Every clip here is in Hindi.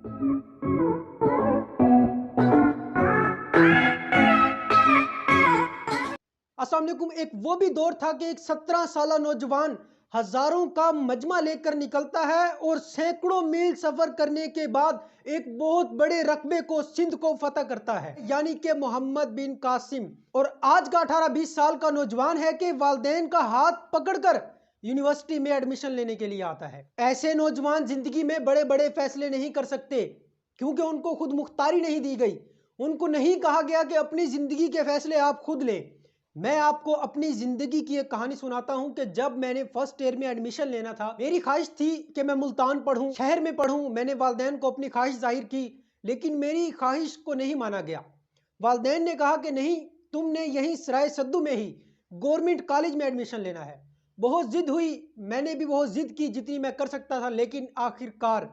अस्सलाम वालेकुम। एक वो भी दौर था कि एक 17 साल नौजवान हजारों का मजमा लेकर निकलता है और सैकड़ों मील सफर करने के बाद एक बहुत बड़े रकबे को सिंध को फतह करता है, यानी कि मोहम्मद बिन कासिम। और आज का 18-20 साल का नौजवान है कि वालिदैन का हाथ पकड़कर यूनिवर्सिटी में एडमिशन लेने के लिए आता है। ऐसे नौजवान जिंदगी में बड़े बड़े फैसले नहीं कर सकते क्योंकि उनको खुद मुख्तारी नहीं दी गई। उनको नहीं कहा गया कि अपनी जिंदगी के फैसले आप खुद लें। मैं आपको अपनी जिंदगी की एक कहानी सुनाता हूं कि जब मैंने फर्स्ट ईयर में एडमिशन लेना था, मेरी ख्वाहिश थी कि मैं मुल्तान पढ़ूं, शहर में पढ़ूं। मैंने वालिदैन को अपनी ख्वाहिश जाहिर की, लेकिन मेरी ख्वाहिश को नहीं माना गया। वालिदैन ने कहा कि नहीं, तुमने यहीं सराय सद्दू में ही गवर्नमेंट कॉलेज में एडमिशन लेना है। बहुत जिद हुई, मैंने भी बहुत जिद की जितनी मैं कर सकता था, लेकिन आखिरकार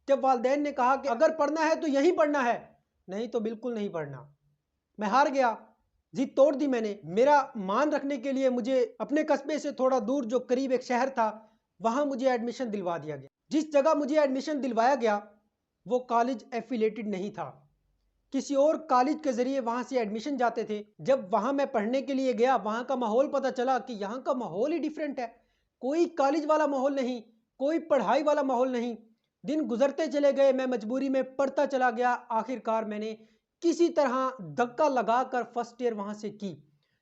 जब वालिदैन ने कहा कि अगर पढ़ना है तो यहीं पढ़ना है, नहीं तो बिल्कुल नहीं पढ़ना, मैं हार गया। जिद तोड़ दी मैंने। मेरा मान रखने के लिए मुझे अपने कस्बे से थोड़ा दूर जो करीब एक शहर था, वहां मुझे एडमिशन दिलवा दिया गया। जिस जगह मुझे एडमिशन दिलवाया गया वो कॉलेज एफिलेटेड नहीं था, किसी और कॉलेज के जरिए वहां से एडमिशन जाते थे। जब वहां मैं पढ़ने के लिए गया, वहां का माहौल पता चला कि यहाँ का माहौल ही डिफरेंट है। कोई कॉलेज वाला माहौल नहीं, कोई पढ़ाई वाला माहौल नहीं। दिन गुजरते चले गए, मैं मजबूरी में पढ़ता चला गया। आखिरकार मैंने किसी तरह धक्का लगाकर फर्स्ट ईयर वहां से की।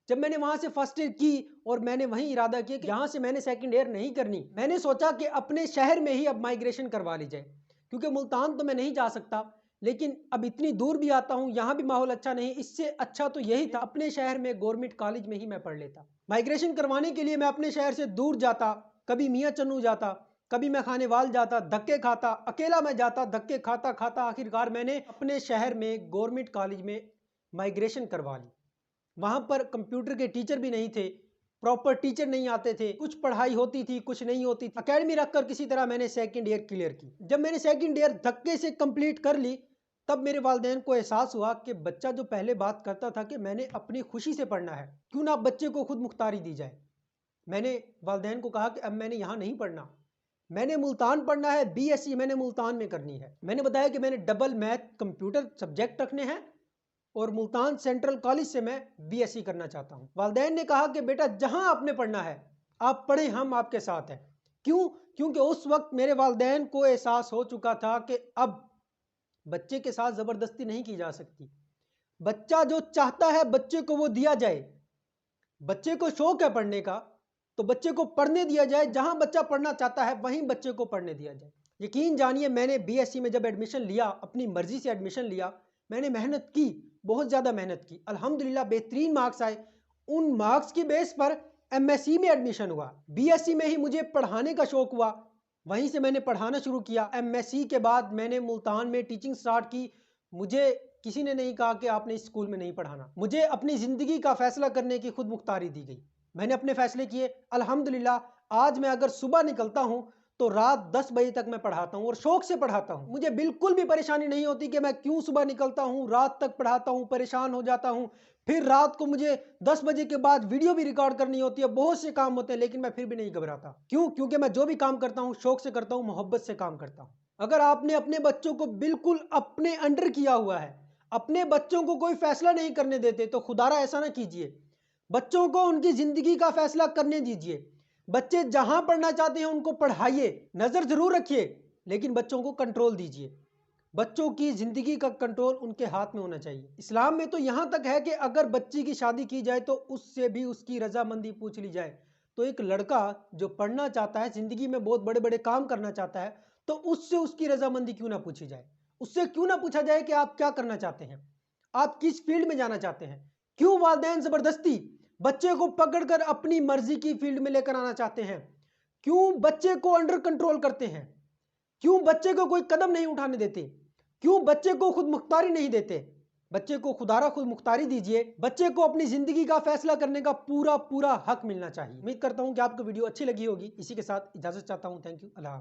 जब मैंने वहां से फर्स्ट ईयर की और मैंने वहीं इरादा किया कि यहाँ से मैंने सेकंड ईयर नहीं करनी, मैंने सोचा कि अपने शहर में ही अब माइग्रेशन करवा ली जाए, क्योंकि मुल्तान तो मैं नहीं जा सकता, लेकिन अब इतनी दूर भी आता हूँ, यहाँ भी माहौल अच्छा नहीं। इससे अच्छा तो यही था अपने शहर में गवर्नमेंट कॉलेज में ही मैं पढ़ लेता। माइग्रेशन करवाने के लिए मैं अपने शहर से दूर जाता, कभी मियाँ चन्नू जाता, कभी मैं खानेवाल जाता, धक्के खाता, अकेला मैं जाता, धक्के खाता खाता आखिरकार मैंने अपने शहर में गवर्नमेंट कॉलेज में माइग्रेशन करवा ली। वहां पर कंप्यूटर के टीचर भी नहीं थे, प्रॉपर टीचर नहीं आते थे, कुछ पढ़ाई होती थी कुछ नहीं होती थी। अकेडमी रखकर किसी तरह मैंने सेकंड ईयर क्लियर की। जब मैंने सेकंड ईयर धक्के से कंप्लीट कर ली, तब मेरे वालिदैन को एहसास हुआ कि बच्चा जो पहले बात करता था कि मैंने अपनी खुशी से पढ़ना है, क्यों ना बच्चे को खुद मुख्तारी दी जाए। मैंने वालिदैन को कहा कि अब मैंने यहाँ नहीं पढ़ना, मैंने मुल्तान पढ़ना है, बीएससी मैंने मुल्तान में करनी है। मैंने बताया कि मैंने डबल मैथ कंप्यूटर सब्जेक्ट रखने हैं और मुल्तान सेंट्रल कॉलेज से मैं बीएससी करना चाहता हूं। वालिदैन ने कहा कि बेटा जहां आपने पढ़ना है आप पढ़ें, हम आपके साथ हैं। क्यों? क्योंकि उस वक्त मेरे वालिदैन को एहसास हो चुका था कि अब बच्चे के साथ जबरदस्ती नहीं की जा सकती। बच्चा जो चाहता है बच्चे को वो दिया जाए। बच्चे को शौक है पढ़ने का तो बच्चे को पढ़ने दिया जाए, जहां बच्चा पढ़ना चाहता है वहीं बच्चे को पढ़ने दिया जाए। यकीन जानिए, मैंने बीएससी में जब एडमिशन लिया, अपनी मर्जी से एडमिशन लिया, मैंने मेहनत की, बहुत ज़्यादा मेहनत की। अल्हम्दुलिल्लाह बेहतरीन मार्क्स आए। उन मार्क्स की बेस पर एमएससी में एडमिशन हुआ। बीएससी में ही मुझे पढ़ाने का शौक हुआ, वहीं से मैंने पढ़ाना शुरू किया। एमएससी के बाद मैंने मुल्तान में टीचिंग स्टार्ट की। मुझे किसी ने नहीं कहा कि आपने इस स्कूल में नहीं पढ़ाना। मुझे अपनी ज़िंदगी का फैसला करने की खुद मुख्तारी दी गई। मैंने अपने फैसले किए। अल्हम्दुलिल्लाह आज मैं अगर सुबह निकलता हूं तो रात 10 बजे तक मैं पढ़ाता हूं और शौक से पढ़ाता हूं। मुझे बिल्कुल भी परेशानी नहीं होती कि मैं क्यों सुबह निकलता हूं, रात तक पढ़ाता हूं, परेशान हो जाता हूं। फिर रात को मुझे 10 बजे के बाद वीडियो भी रिकॉर्ड करनी होती है, बहुत से काम होते हैं, लेकिन मैं फिर भी नहीं घबराता। क्यों? क्योंकि मैं जो भी काम करता हूं शौक से करता हूं, मोहब्बत से काम करता हूं। अगर आपने अपने बच्चों को बिल्कुल अपने अंडर किया हुआ है, अपने बच्चों को कोई फैसला नहीं करने देते, तो खुदारा ऐसा ना कीजिए। बच्चों को उनकी जिंदगी का फैसला करने दीजिए। बच्चे जहां पढ़ना चाहते हैं उनको पढ़ाइए, नजर जरूर रखिए, लेकिन बच्चों को कंट्रोल दीजिए। बच्चों की जिंदगी का कंट्रोल उनके हाथ में होना चाहिए। इस्लाम में तो यहां तक है कि अगर बच्ची की शादी की जाए तो उससे भी उसकी रजामंदी पूछ ली जाए। तो एक लड़का जो पढ़ना चाहता है, जिंदगी में बहुत बड़े बड़े काम करना चाहता है, तो उससे उसकी रजामंदी क्यों ना पूछी जाए। उससे क्यों ना पूछा जाए कि आप क्या करना चाहते हैं, आप किस फील्ड में जाना चाहते हैं। क्यों वालिदैन जबरदस्ती बच्चे को पकड़कर अपनी मर्जी की फील्ड में लेकर आना चाहते हैं? क्यों बच्चे को अंडर कंट्रोल करते हैं? क्यों बच्चे को कोई कदम नहीं उठाने देते? क्यों बच्चे को खुद मुख्तारी नहीं देते? बच्चे को खुदारा खुद मुख्तारी दीजिए। बच्चे को अपनी जिंदगी का फैसला करने का पूरा पूरा हक मिलना चाहिए। उम्मीद करता हूं कि आपको वीडियो अच्छी लगी होगी। इसी के साथ इजाजत चाहता हूं। Thank you. अल्लाह।